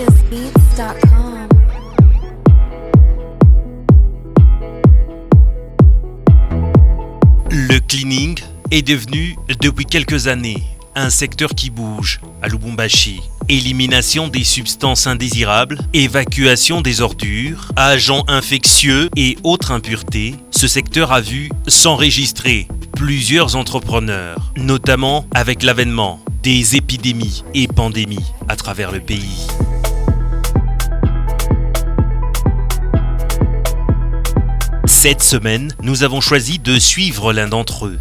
VegasBeats.com. Le cleaning est devenu, depuis quelques années, un secteur qui bouge à Lubumbashi. Élimination des substances indésirables, évacuation des ordures, agents infectieux et autres impuretés, ce secteur a vu s'enregistrer plusieurs entrepreneurs, notamment avec l'avènement des épidémies et pandémies à travers le pays. Cette semaine, nous avons choisi de suivre l'un d'entre eux.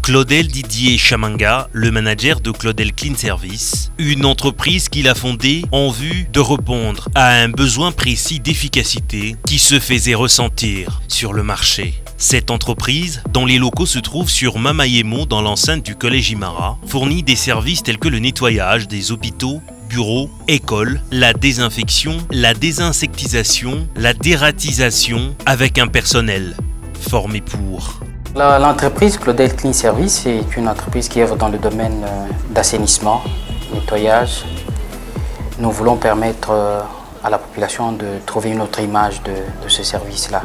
Claudel Didier Chamanga, le manager de Claudel Clean Service, une entreprise qu'il a fondée en vue de répondre à un besoin précis d'efficacité qui se faisait ressentir sur le marché. Cette entreprise, dont les locaux se trouvent sur Mamayemo dans l'enceinte du collège Imara, fournit des services tels que le nettoyage des hôpitaux, bureaux, écoles, la désinfection, la désinsectisation, la dératisation avec un personnel formé pour. L'entreprise Claudel Clean Service est une entreprise qui œuvre dans le domaine d'assainissement, nettoyage. Nous voulons permettre à la population de trouver une autre image de ce service-là.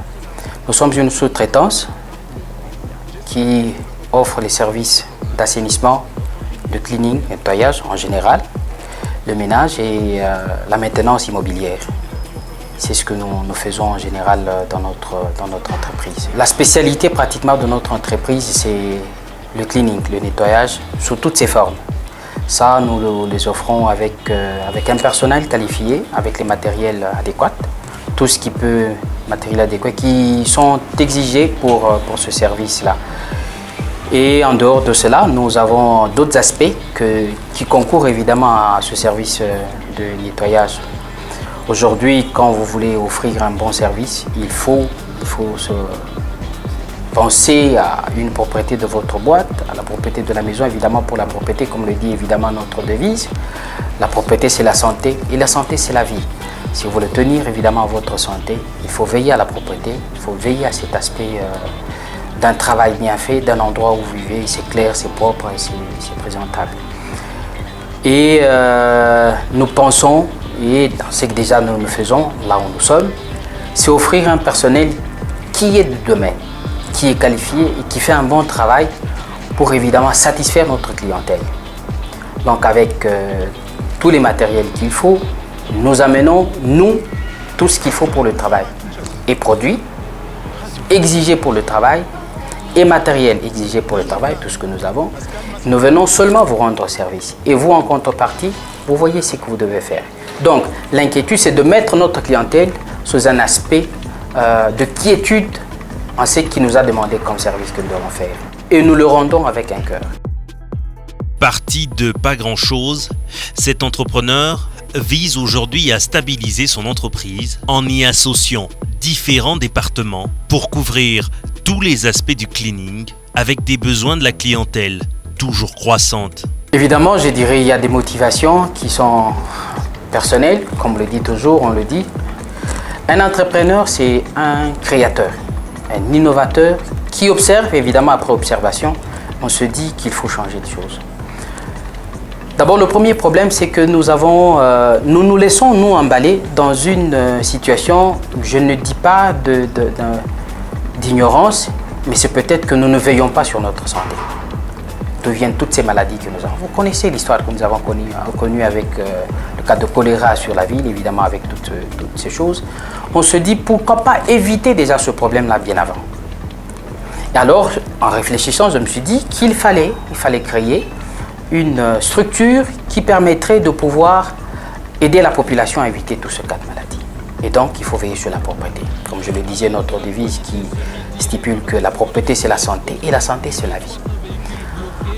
Nous sommes une sous-traitance qui offre les services d'assainissement, de cleaning, nettoyage en général, le ménage et la maintenance immobilière. C'est ce que nous faisons en général dans notre entreprise. La spécialité pratiquement de notre entreprise, c'est le cleaning, le nettoyage sous toutes ses formes. Ça, nous les offrons avec un personnel qualifié, avec les matériels adéquats, tout ce qui peut, matériels adéquats, qui sont exigés pour ce service-là. Et en dehors de cela, nous avons d'autres aspects qui concourent évidemment à ce service de nettoyage. Aujourd'hui, quand vous voulez offrir un bon service, il faut penser à une propriété de votre boîte, à la propriété de la maison, évidemment pour la propriété, comme le dit évidemment notre devise. La propriété, c'est la santé et la santé, c'est la vie. Si vous voulez tenir évidemment à votre santé, il faut veiller à la propriété, il faut veiller à cet aspect d'un travail bien fait, d'un endroit où vous vivez, c'est clair, c'est propre et c'est présentable. Et nous pensons, et dans ce que déjà nous faisons, là où nous sommes, c'est offrir un personnel qui est du domaine, qui est qualifié et qui fait un bon travail pour évidemment satisfaire notre clientèle. Donc avec tous les matériels qu'il faut, nous amenons, nous, tout ce qu'il faut pour le travail. Et produits exigés pour le travail, et matériel exigé pour le travail, tout ce que nous avons. Nous venons seulement vous rendre service. Et vous, en contrepartie, vous voyez ce que vous devez faire. Donc, l'inquiétude, c'est de mettre notre clientèle sous un aspect de quiétude en ce qu'il nous a demandé comme service que nous devons faire. Et nous le rendons avec un cœur. Parti de pas grand-chose, cet entrepreneur vise aujourd'hui à stabiliser son entreprise en y associant différents départements pour couvrir tous les aspects du cleaning avec des besoins de la clientèle toujours croissantes. Évidemment, je dirais il y a des motivations qui sont personnelles, comme on le dit toujours, on le dit. Un entrepreneur, c'est un créateur, un innovateur qui observe, évidemment après observation, on se dit qu'il faut changer de choses. D'abord, le premier problème, c'est que nous nous laissons nous emballer dans une situation, je ne dis pas d'ignorance, mais c'est peut-être que nous ne veillons pas sur notre santé. D'où viennent toutes ces maladies que nous avons. Vous connaissez l'histoire que nous avons connue avec le cas de choléra sur la ville, évidemment avec toutes ces choses. On se dit pourquoi pas éviter déjà ce problème-là bien avant. Et alors, en réfléchissant, je me suis dit qu'il fallait créer une structure qui permettrait de pouvoir aider la population à éviter tout ce cas de maladie. Et donc, il faut veiller sur la propriété. Comme je le disais, notre devise qui stipule que la propriété, c'est la santé et la santé, c'est la vie.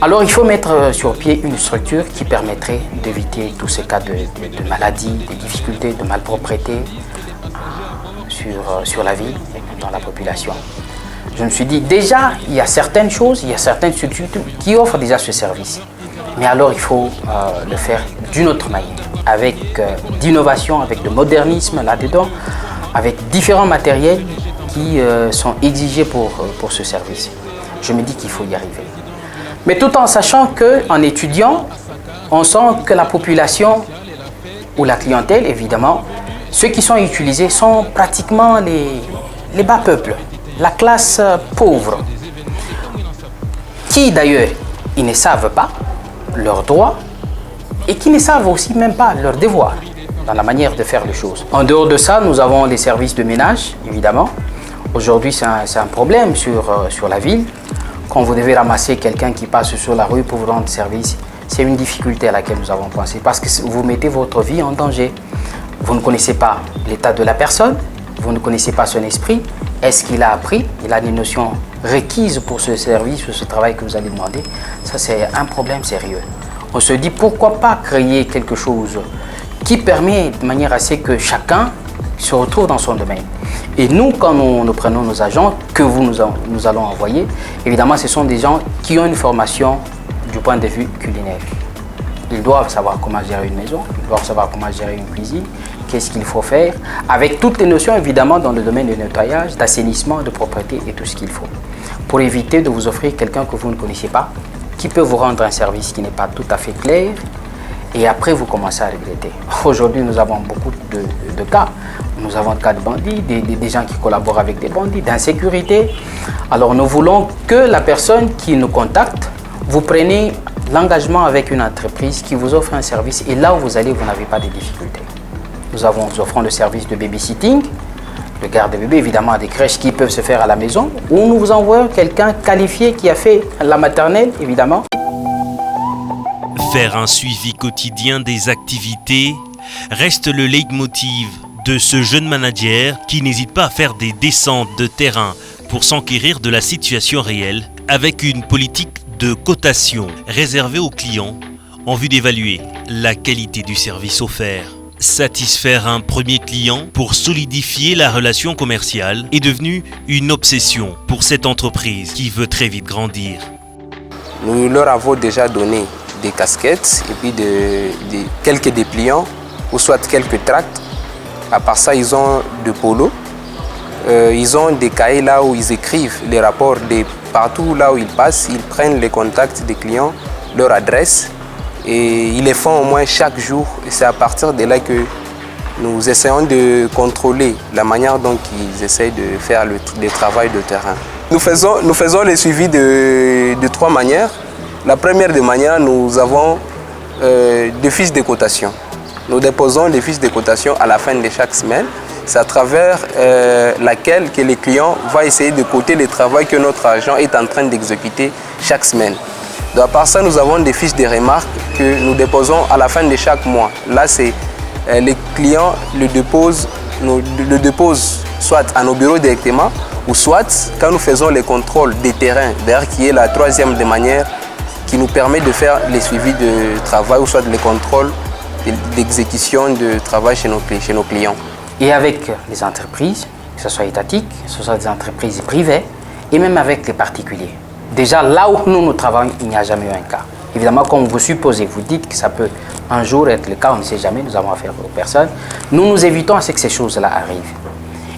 Alors, il faut mettre sur pied une structure qui permettrait d'éviter tous ces cas de maladies, de difficultés, de malpropreté sur la vie et dans la population. Je me suis dit, déjà, il y a certaines choses, il y a certaines structures qui offrent déjà ce service. Mais alors, il faut le faire d'une autre manière, avec d'innovation, avec de modernisme là-dedans, avec différents matériels qui sont exigés pour ce service. Je me dis qu'il faut y arriver. Mais tout en sachant qu'en étudiant, on sent que la population où la clientèle, évidemment, ceux qui sont utilisés sont pratiquement les bas peuples, la classe pauvre, qui d'ailleurs, ils ne savent pas leurs droits et qui ne savent aussi même pas leurs devoirs dans la manière de faire les choses. En dehors de ça, nous avons les services de ménage, évidemment. Aujourd'hui, c'est un problème sur la ville. Quand vous devez ramasser quelqu'un qui passe sur la rue pour vous rendre service, c'est une difficulté à laquelle nous avons pensé parce que vous mettez votre vie en danger. Vous ne connaissez pas l'état de la personne, vous ne connaissez pas son esprit. Est-ce qu'il a appris? Il a des notions requises pour ce service, pour ce travail que vous allez demander. Ça, c'est un problème sérieux. On se dit pourquoi pas créer quelque chose qui permet de manière à ce que chacun se retrouve dans son domaine. Et nous, quand nous prenons nos agents, que nous allons envoyer, évidemment, ce sont des gens qui ont une formation du point de vue culinaire. Ils doivent savoir comment gérer une maison, ils doivent savoir comment gérer une cuisine, qu'est-ce qu'il faut faire, avec toutes les notions évidemment dans le domaine du nettoyage, d'assainissement, de propreté et tout ce qu'il faut. Pour éviter de vous offrir quelqu'un que vous ne connaissez pas, qui peut vous rendre un service qui n'est pas tout à fait clair, et après vous commencez à regretter. Aujourd'hui, nous avons beaucoup de cas. Nous avons des cas de bandits, des gens qui collaborent avec des bandits, d'insécurité. Alors nous voulons que la personne qui nous contacte, vous prenez l'engagement avec une entreprise qui vous offre un service et là où vous allez, vous n'avez pas de difficultés. Nous offrons le service de babysitting, de garde de bébé, évidemment à des crèches qui peuvent se faire à la maison, ou nous vous envoyons quelqu'un qualifié qui a fait la maternelle, évidemment. Faire un suivi quotidien des activités reste le leitmotiv de ce jeune manager qui n'hésite pas à faire des descentes de terrain pour s'enquérir de la situation réelle avec une politique de cotation réservée aux clients en vue d'évaluer la qualité du service offert. Satisfaire un premier client pour solidifier la relation commerciale est devenu une obsession pour cette entreprise qui veut très vite grandir. Nous leur avons déjà donné des casquettes et puis quelques dépliants ou soit quelques tracts. À part ça, ils ont des polos. Ils ont des cahiers là où ils écrivent les rapports partout là où ils passent. Ils prennent les contacts des clients, leur adresse et ils les font au moins chaque jour. Et c'est à partir de là que nous essayons de contrôler la manière dont ils essayent de faire le travail de terrain. Nous faisons le suivi de 3 manières. La première des manières, nous avons des fiches de cotation. Nous déposons des fiches de cotation à la fin de chaque semaine. C'est à travers laquelle que les clients vont essayer de coter le travail que notre agent est en train d'exécuter chaque semaine. Donc, à part ça, nous avons des fiches de remarques que nous déposons à la fin de chaque mois. Là, c'est les clients le déposent soit à nos bureaux directement ou soit quand nous faisons les contrôles des terrains, d'ailleurs qui est la troisième des manières qui nous permet de faire les suivis de travail ou soit les contrôles d'exécution de travail chez nos clients. Et avec les entreprises, que ce soit étatiques, que ce soit des entreprises privées, et même avec les particuliers. Déjà, là où nous travaillons, il n'y a jamais eu un cas. Évidemment, comme vous supposez, vous dites que ça peut un jour être le cas, on ne sait jamais, nous avons affaire aux personnes. Nous évitons à ce que ces choses-là arrivent.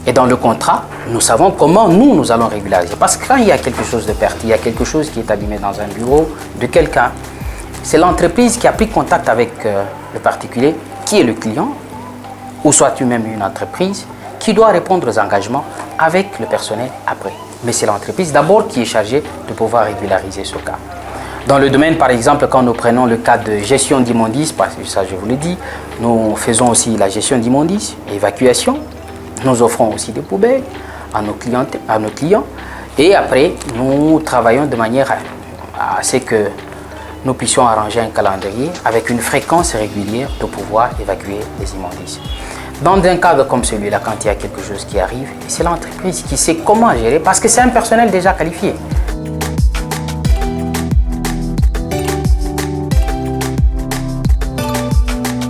Et dans le contrat, nous savons comment nous allons régulariser. Parce que quand il y a quelque chose de perte, il y a quelque chose qui est abîmé dans un bureau de quelqu'un, c'est l'entreprise qui a pris contact avec le particulier, qui est le client, ou soit même une entreprise, qui doit répondre aux engagements avec le personnel après. Mais c'est l'entreprise d'abord qui est chargée de pouvoir régulariser ce cas. Dans le domaine, par exemple, quand nous prenons le cas de gestion d'immondices, parce que ça je vous l'ai dit, nous faisons aussi la gestion d'immondices, évacuation. Nous offrons aussi des poubelles à nos clients. Et après, nous travaillons de manière à ce que nous puissions arranger un calendrier avec une fréquence régulière de pouvoir évacuer les immondices. Dans un cadre comme celui-là, quand il y a quelque chose qui arrive, c'est l'entreprise qui sait comment gérer parce que c'est un personnel déjà qualifié.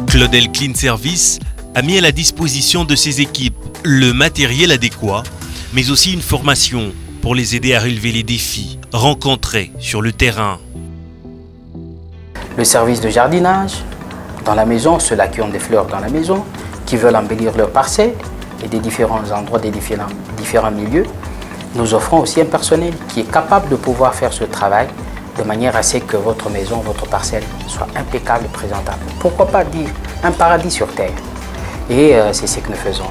Claudel Clean Service a mis à la disposition de ses équipes le matériel adéquat, mais aussi une formation pour les aider à relever les défis rencontrés sur le terrain. Le service de jardinage dans la maison, ceux-là qui ont des fleurs dans la maison, qui veulent embellir leur parcelle et des différents endroits, des différents milieux. Nous offrons aussi un personnel qui est capable de pouvoir faire ce travail de manière à ce que votre maison, votre parcelle soit impeccable et présentable. Pourquoi pas dire un paradis sur terre. Et c'est ce que nous faisons.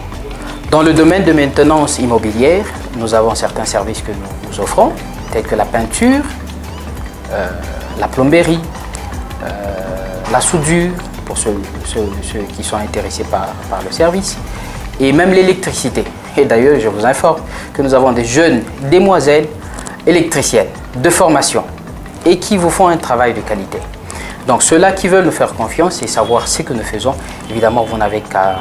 Dans le domaine de maintenance immobilière, nous avons certains services que nous offrons, tels que la peinture, la plomberie, la soudure, pour ceux qui sont intéressés par le service, et même l'électricité. Et d'ailleurs, je vous informe que nous avons des jeunes demoiselles électriciennes de formation et qui vous font un travail de qualité. Donc ceux-là qui veulent nous faire confiance et savoir ce que nous faisons, évidemment, vous n'avez qu'à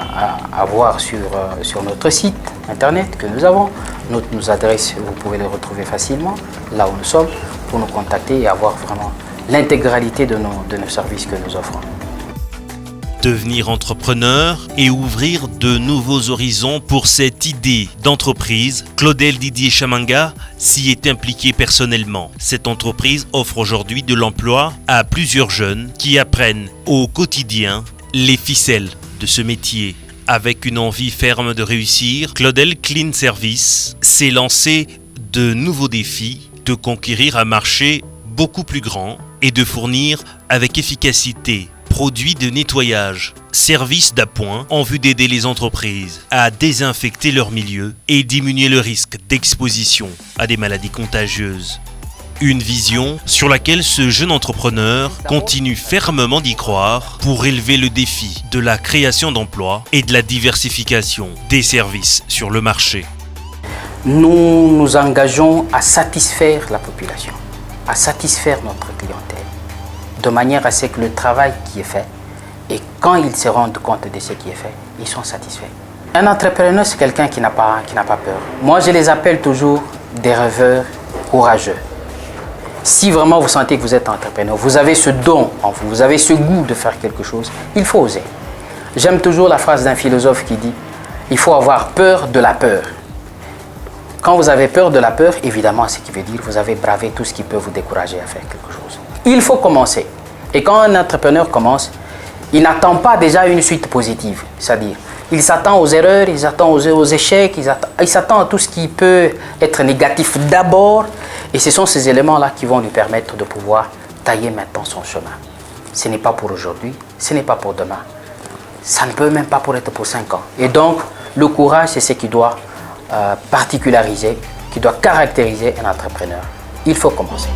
voir sur notre site internet que nous avons. Nos adresses, vous pouvez les retrouver facilement là où nous sommes pour nous contacter et avoir vraiment l'intégralité de nos services que nous offrons. Devenir entrepreneur et ouvrir de nouveaux horizons pour cette idée d'entreprise, Claudel Didier Chamanga s'y est impliqué personnellement. Cette entreprise offre aujourd'hui de l'emploi à plusieurs jeunes qui apprennent au quotidien les ficelles de ce métier. Avec une envie ferme de réussir, Claudel Clean Service s'est lancé de nouveaux défis, de conquérir un marché beaucoup plus grand et de fournir avec efficacité produits de nettoyage, services d'appoint en vue d'aider les entreprises à désinfecter leur milieu et diminuer le risque d'exposition à des maladies contagieuses. Une vision sur laquelle ce jeune entrepreneur continue fermement d'y croire pour élever le défi de la création d'emplois et de la diversification des services sur le marché. Nous nous engageons à satisfaire la population, à satisfaire notre clientèle, de manière à ce que le travail qui est fait, et quand ils se rendent compte de ce qui est fait, ils sont satisfaits. Un entrepreneur, c'est quelqu'un qui n'a pas peur. Moi, je les appelle toujours des rêveurs courageux. Si vraiment vous sentez que vous êtes entrepreneur, vous avez ce don en vous, vous avez ce goût de faire quelque chose, il faut oser. J'aime toujours la phrase d'un philosophe qui dit « Il faut avoir peur de la peur ». Quand vous avez peur de la peur, évidemment, ce qui veut dire que vous avez bravé tout ce qui peut vous décourager à faire quelque chose. Il faut commencer. Et quand un entrepreneur commence, il n'attend pas déjà une suite positive. C'est-à-dire, il s'attend aux erreurs, il s'attend aux échecs, il s'attend à tout ce qui peut être négatif d'abord. Et ce sont ces éléments-là qui vont lui permettre de pouvoir tailler maintenant son chemin. Ce n'est pas pour aujourd'hui, ce n'est pas pour demain. Ça ne peut même pas être pour 5 ans. Et donc, le courage, c'est ce qui doit particulariser, qui doit caractériser un entrepreneur. Il faut commencer.